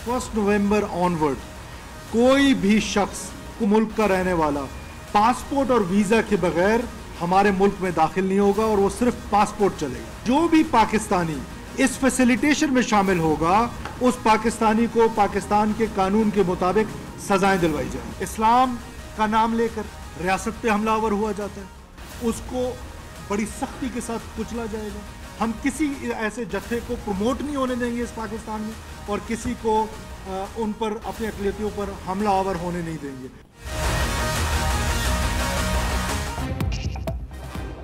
1 नवंबर onward कोई भी शख्स मुल्क का रहने वाला पासपोर्ट और वीजा के बगैर हमारे मुल्क में दाखिल नहीं होगा और वो सिर्फ पासपोर्ट चलेगा। जो भी पाकिस्तानी इस फैसिलिटेशन में शामिल होगा उस पाकिस्तानी को पाकिस्तान के कानून के मुताबिक सजाएं दिलवाई जाए। इस्लाम का नाम लेकर रियासत पे हमलावर हुआ जाता है, उसको बड़ी सख्ती के साथ कुचला जाएगा। हम किसी ऐसे जत्थे को प्रमोट नहीं होने देंगे इस पाकिस्तान में और किसी को उन पर अपनी अक़लियतियों पर हमलावर होने नहीं देंगे।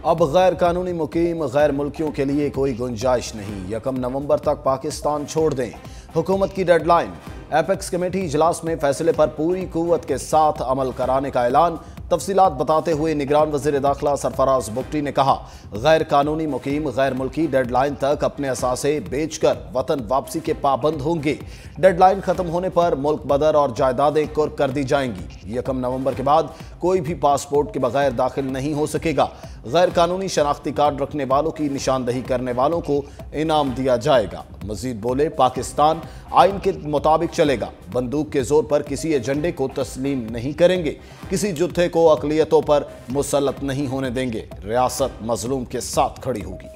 अब गैर कानूनी मुकीम गैर मुल्कियों के लिए कोई गुंजाइश नहीं। 1 नवंबर तक पाकिस्तान छोड़ दें, हुकूमत की डेडलाइन। एपेक्स कमेटी इजलास में फैसले पर पूरी कुव्वत के साथ अमल कराने का ऐलान। तफसीलात बताते हुए निगरान वज़ीर दाखिला सरफराज बुगटी ने कहा, गैर कानूनी मुकीम गैर मुल्की डेडलाइन तक अपने असासे बेचकर वतन वापसी के पाबंद होंगे। डेडलाइन खत्म होने पर मुल्क बदर और जायदादें कुर्क कर दी जाएंगी। 1 नवंबर के बाद कोई भी पासपोर्ट के बगैर दाखिल नहीं हो सकेगा। गैर कानूनी शनाख्ती कार्ड रखने वालों की निशानदही करने वालों को इनाम दिया जाएगा। मजीद बोले, पाकिस्तान आइन के मुताबिक चलेगा, बंदूक के जोर पर किसी एजेंडे को तस्लीम नहीं करेंगे, किसी जुत्थे को अक़लियतों पर मुसल्लत नहीं होने देंगे। रियासत मजलूम के साथ खड़ी होगी।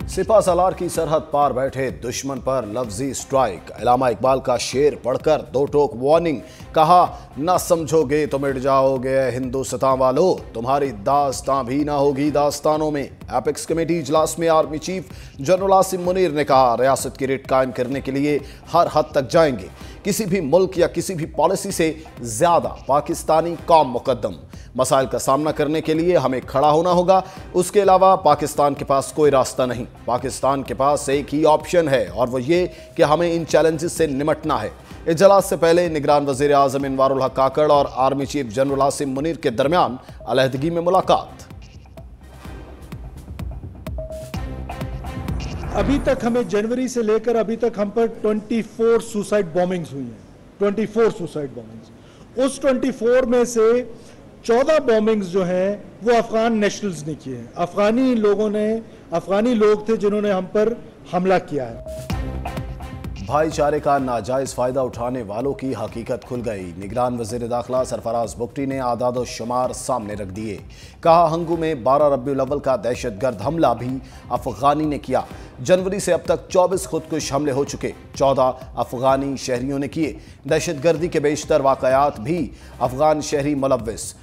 सिपा सलार की सरहद पार बैठे दुश्मन पर लफ्जी स्ट्राइक। अल्लामा इकबाल का शेर पढ़कर दो टोक वार्निंग। कहा, ना समझोगे तो मिट जाओगे हिंदुस्तान वालों, तुम्हारी दास्तां भी ना होगी दास्तानों में। एपेक्स कमेटी इजलास में army chief general Asim Munir ने कहा, रियासत की रिट कायम करने के लिए हर हद तक जाएंगे। किसी भी मुल्क या किसी भी पॉलिसी से ज्यादा पाकिस्तानी कौम मुकद्दम। मसाइल का सामना करने के लिए हमें खड़ा होना होगा। उसके अलावा पाकिस्तान के पास कोई रास्ता नहीं। पाकिस्तान के पास एक ही ऑप्शन है और वो ये कि हमें इन चैलेंजेस से निमटना है। इजलास से पहले निगरान वज़ीर आज़म इनवारुल हक काकड़ और army chief general Asim Munir के दरमियान अलहदगी में मुलाकात। अभी तक हमें जनवरी से लेकर अभी तक हम पर 24 सुसाइड बॉम्बिंग्स हुई हैं। 24 सुसाइड बॉम्बिंग्स। उस 24 में से 14 बॉम्बिंग्स जो हैं वो अफगान नेशनल्स ने किए हैं। अफगानी लोग थे जिन्होंने हम पर हमला किया है। भाईचारे का नाजायज फायदा उठाने वालों की हकीकत खुल गई। निगरान वज़ीर दाखिला सरफराज बुगटी ने आदाद शुमार सामने रख दिए। कहा, हंगू में 12 रबीउल अव्वल का दहशतगर्द हमला भी अफगानी ने किया। जनवरी से अब तक 24 खुदकुश हमले हो चुके, 14 अफगानी शहरियों ने किए। दहशतगर्दी के बेशतर वाकयात भी अफगान शहरी मुलव्विस।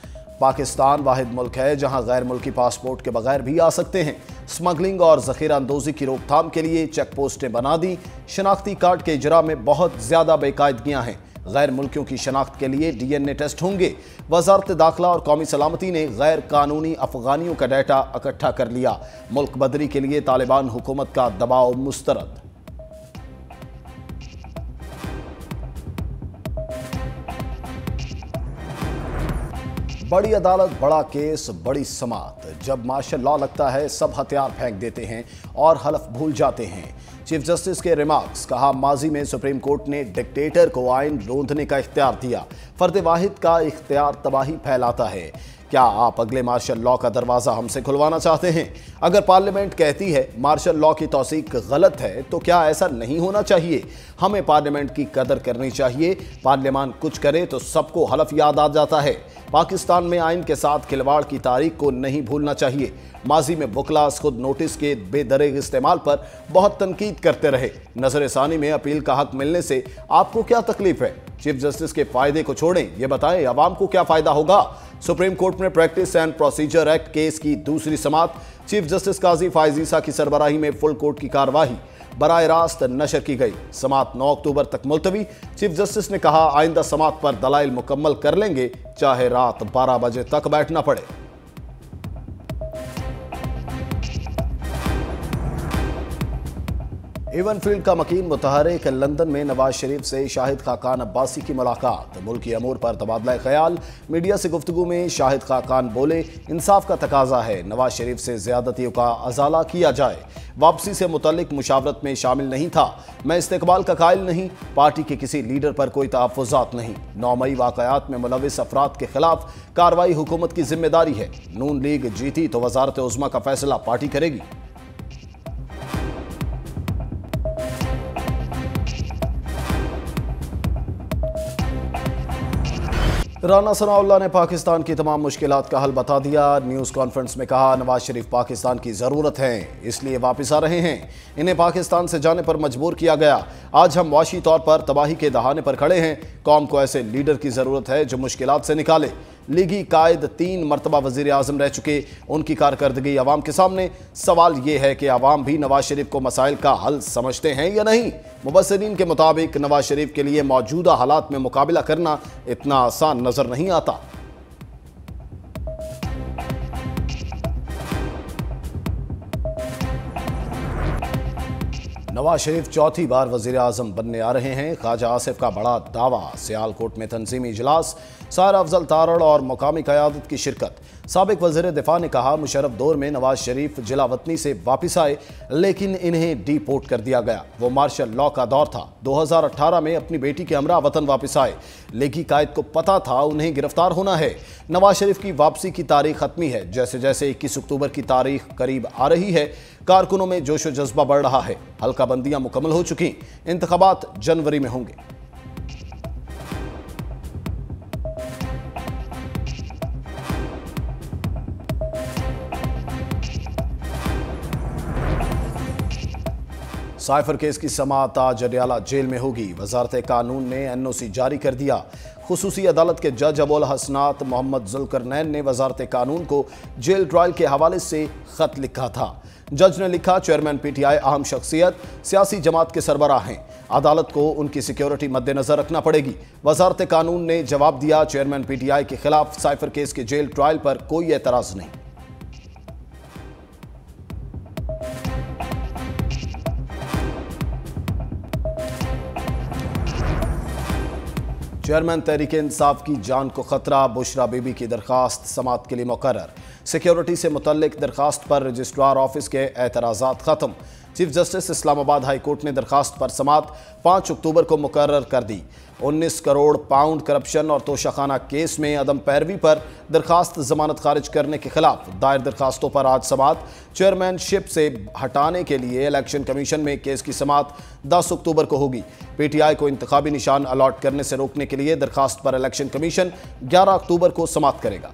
पाकिस्तान वाहिद मुल्क है जहां गैर मुल्की पासपोर्ट के बगैर भी आ सकते हैं। स्मगलिंग और ज़ख़ीरा अंदोज़ी की रोकथाम के लिए चेक पोस्टें बना दी। शनाख्ती कार्ड के इजरा में बहुत ज़्यादा बेकायदगियाँ हैं। गैर मुल्कियों की शनाख्त के लिए DNA टेस्ट होंगे। वज़ारत दाखिला और कौमी सलामती ने गैर कानूनी अफगानियों का डाटा इकट्ठा कर लिया। मुल्क बदरी के लिए तालिबान हुकूमत का दबाव मुस्तरद। बड़ी अदालत, बड़ा केस, बड़ी समात। जब मार्शल लॉ लगता है सब हथियार फेंक देते हैं और हलफ भूल जाते हैं। चीफ जस्टिस के रिमार्क्स। कहा, माजी में सुप्रीम कोर्ट ने डिक्टेटर को आइन रोंदने का इख्तियार दिया। फर्द वाहिद का इख्तियार तबाही फैलाता है। क्या आप अगले मार्शल लॉ का दरवाज़ा हमसे खुलवाना चाहते हैं? अगर पार्लियामेंट कहती है मार्शल लॉ की तौसीक गलत है तो क्या ऐसा नहीं होना चाहिए? हमें पार्लियामेंट की कदर करनी चाहिए। पार्लियामान कुछ करे तो सबको हलफ याद आ जाता है। पाकिस्तान में आइन के साथ खिलवाड़ की तारीख को नहीं भूलना चाहिए। माजी में वकलास खुद नोटिस के बेदरेग इस्तेमाल पर बहुत तनकीद करते रहे। नजर-ए-सानी में अपील का हक मिलने से आपको क्या तकलीफ है? चीफ जस्टिस के फायदे को छोड़ें, ये बताएं अवाम को क्या फायदा होगा? सुप्रीम कोर्ट में practice and procedure act case की दूसरी समात। चीफ जस्टिस काजी फाइज ईसा की सरबराही में फुल कोर्ट की कार्यवाही बराह रास्त नशर की गई। समात 9 अक्टूबर तक मुलतवी। चीफ जस्टिस ने कहा, आइंदा समात पर दलाइल मुकम्मल कर लेंगे, चाहे रात 12 बजे तक बैठना पड़े। इवन फील्ड का मकीन मुतहरिक लंदन में नवाज शरीफ से शाहिद खाकान अब्बासी की मुलाकात। मुल्की अमूर पर तबादला ख्याल। मीडिया से गुफ्तगू में शाहिद खाकान बोले, इंसाफ का तकाजा है नवाज शरीफ से ज्यादतियों का अजाला किया जाए। वापसी से मुतल्लिक मुशावरत में शामिल नहीं था। मैं इस्तेकबाल का कायल नहीं। पार्टी के किसी लीडर पर कोई तहफ़्फ़ुज़ात नहीं। 9 मई वाक़यात में मुलविस अफराद के खिलाफ कार्रवाई हुकूमत की जिम्मेदारी है। नून लीग जीती तो वज़ारत उज़्मा का फैसला पार्टी करेगी। राना सनाउल्लाह ने पाकिस्तान की तमाम मुश्किलात का हल बता दिया। न्यूज़ कॉन्फ्रेंस में कहा, नवाज शरीफ पाकिस्तान की ज़रूरत है, इसलिए वापस आ रहे हैं। इन्हें पाकिस्तान से जाने पर मजबूर किया गया। आज हम वाशी तौर पर तबाही के दहाने पर खड़े हैं। कौम को ऐसे लीडर की ज़रूरत है जो मुश्किलात से निकाले। लीगी कायद 3 मरतबा वज़ीर आज़म रह चुके, उनकी कारकर्दगी अवाम के सामने। सवाल ये है कि अवाम भी नवाज शरीफ को मसाइल का हल समझते हैं या नहीं। मुबस्सिरीन के मुताबिक नवाज शरीफ के लिए मौजूदा हालात में मुकाबला करना इतना आसान नजर नहीं आता। नवाज शरीफ चौथी बार वज़ीर आज़म बनने आ रहे हैं। ख्वाजा आसिफ का बड़ा दावा, सियालकोट में तंजीमी इजलास, सारा अफजल तारड़ और मुकामी क़यादत की शिरकत। साबिक वज़ीर दिफा ने कहा, मुशर्रफ दौर में नवाज शरीफ जिला वतनी से वापस आए, लेकिन इन्हें डीपोर्ट कर दिया गया। वो मार्शल लॉ का दौर था। 2018 में अपनी बेटी के हमरा वतन वापस आए। लीगी कायद को पता था उन्हें गिरफ्तार होना है। नवाज शरीफ की वापसी की तारीख खत्मी है। जैसे जैसे 21 अक्टूबर की तारीख करीब आ रही है, कारकुनों में जोश व जज्बा बढ़ रहा है। हल्का बंदियां मुकम्मल हो चुकी, इंतखाबात जनवरी में होंगे। साइफर केस की समाअत आज अडयाला जेल में होगी। वजारत कानून ने NOC जारी कर दिया। खुसूसी अदालत के जज अबुल हसनात मोहम्मद जुल्करनैन ने वजारत कानून को जेल ट्रायल के हवाले से खत लिखा था। जज ने लिखा, चेयरमैन PTI अहम शख्सियत, सियासी जमात के सरबराह हैं। अदालत को उनकी सिक्योरिटी मद्देनजर रखना पड़ेगी। वजारत कानून ने जवाब दिया, चेयरमैन PTI के खिलाफ साइफर केस के जेल ट्रायल पर कोई एतराज नहीं। चेयरमैन तहरीक इंसाफ की जान को खतरा, बुशरा बीबी की दरखास्त समाअत के लिए मुकर्रर। सिक्योरिटी से मुतल्लिक दरखास्त पर रजिस्ट्रार ऑफिस के एतराज़ात खत्म। Chief justice Islamabad high court ने दरखास्त पर समाअत 5 अक्टूबर को मुकर्रर कर दी। 19 करोड़ पाउंड करप्शन और तोशाखाना केस में अदम पैरवी पर दरखास्त जमानत खारिज करने के खिलाफ दायर दरखास्तों पर आज समाअत। चेयरमैनशिप से हटाने के लिए इलेक्शन कमीशन में केस की समाअत 10 अक्टूबर को होगी। PTI को इंतखाबी निशान अलॉट करने से रोकने के लिए दरखास्त पर इलेक्शन कमीशन 11 अक्टूबर को समाअत करेगा।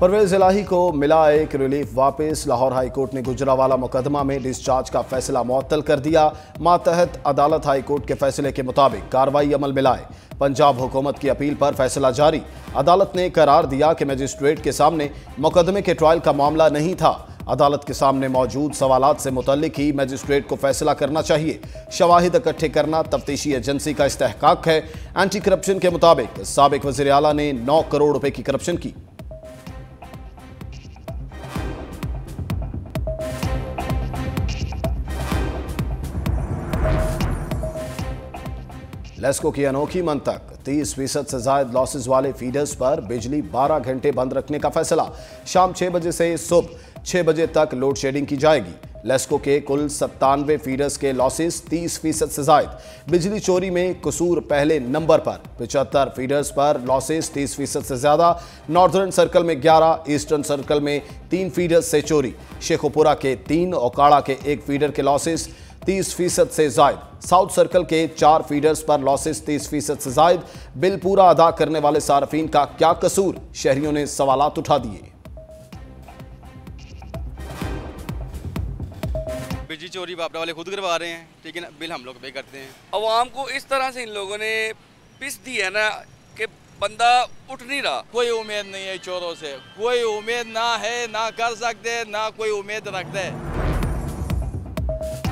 परवेज इलाही को मिला एक रिलीफ वापस। लाहौर हाई कोर्ट ने गुजरावाला मुकदमा में डिस्चार्ज का फैसला मुअत्तल कर दिया। मातहत अदालत हाई कोर्ट के फैसले के मुताबिक कार्रवाई अमल में लाए। पंजाब हुकूमत की अपील पर फैसला जारी। अदालत ने करार दिया कि मजिस्ट्रेट के सामने मुकदमे के ट्रायल का मामला नहीं था। अदालत के सामने मौजूद सवालात से मुतल्लिक ही मजिस्ट्रेट को फैसला करना चाहिए। शवाहिद इकट्ठे करना तफ्तीशी एजेंसी का इस्तेहकाक है। एंटी करप्शन के मुताबिक साबिक वज़ीर आला ने 9 करोड़ रुपए की करप्शन की। लेस्को की अनोखी मंतक, 30% से ज्यादा लॉसेज वाले फीडर्स पर बिजली 12 घंटे बंद रखने का फैसला। शाम 6 बजे से सुबह 6 बजे तक लोड शेडिंग की जाएगी। लेस्को के कुल 97 फीडर्स के लॉसेस 30% से ज्यादा। बिजली चोरी में कसूर पहले नंबर पर, 75 फीडर्स पर लॉसेस 30% से ज्यादा। नॉर्दर्न सर्कल में 11, ईस्टर्न सर्कल में 3 फीडर्स से चोरी। शेखोपुरा के 3, ओकाड़ा के 1 फीडर के लॉसेस 30% से जायद। साउथ सर्कल के 4 फीडर्स पर लॉसेस 30% से जायद। बिल पूरा अदा करने वाले सार्फिन का क्या कसूर, शहरियों ने सवालात उठा दिए। बिजली चोरी बापड़ा वाले खुद करवा रहे हैं, लेकिन बिल हम लोग पे करते हैं। अवाम को इस तरह से इन लोगों ने पिस दी है ना कि बंदा उठ नहीं रहा। कोई उम्मीद नहीं है चोरों से, कोई उम्मीद ना है, ना कर सकते, ना कोई उम्मीद रखते हैं।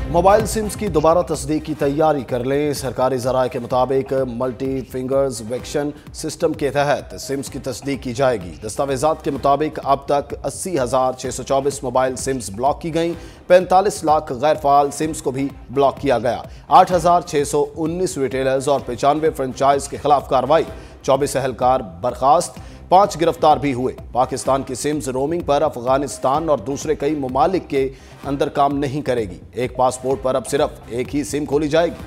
मोबाइल सिम्स की दोबारा तस्दीक की तैयारी कर लें। सरकारी ज़राए के मुताबिक मल्टी फिंगर्स वेक्शन सिस्टम के तहत सिम्स की तस्दीक की जाएगी। दस्तावेजात के मुताबिक अब तक 80,624 मोबाइल सिम्स ब्लॉक की गई। 45 लाख गैर फाल सिम्स को भी ब्लॉक किया गया। 8,619 रिटेलर्स और 95 फ्रेंचाइज के खिलाफ कार्रवाई। 24 एहलकार बर्खास्त, 5 गिरफ्तार भी हुए। पाकिस्तान की सिम्स रोमिंग पर अफगानिस्तान और दूसरे कई ममालिक के अंदर काम नहीं करेगी। एक पासपोर्ट पर अब सिर्फ एक ही सिम खोली जाएगी।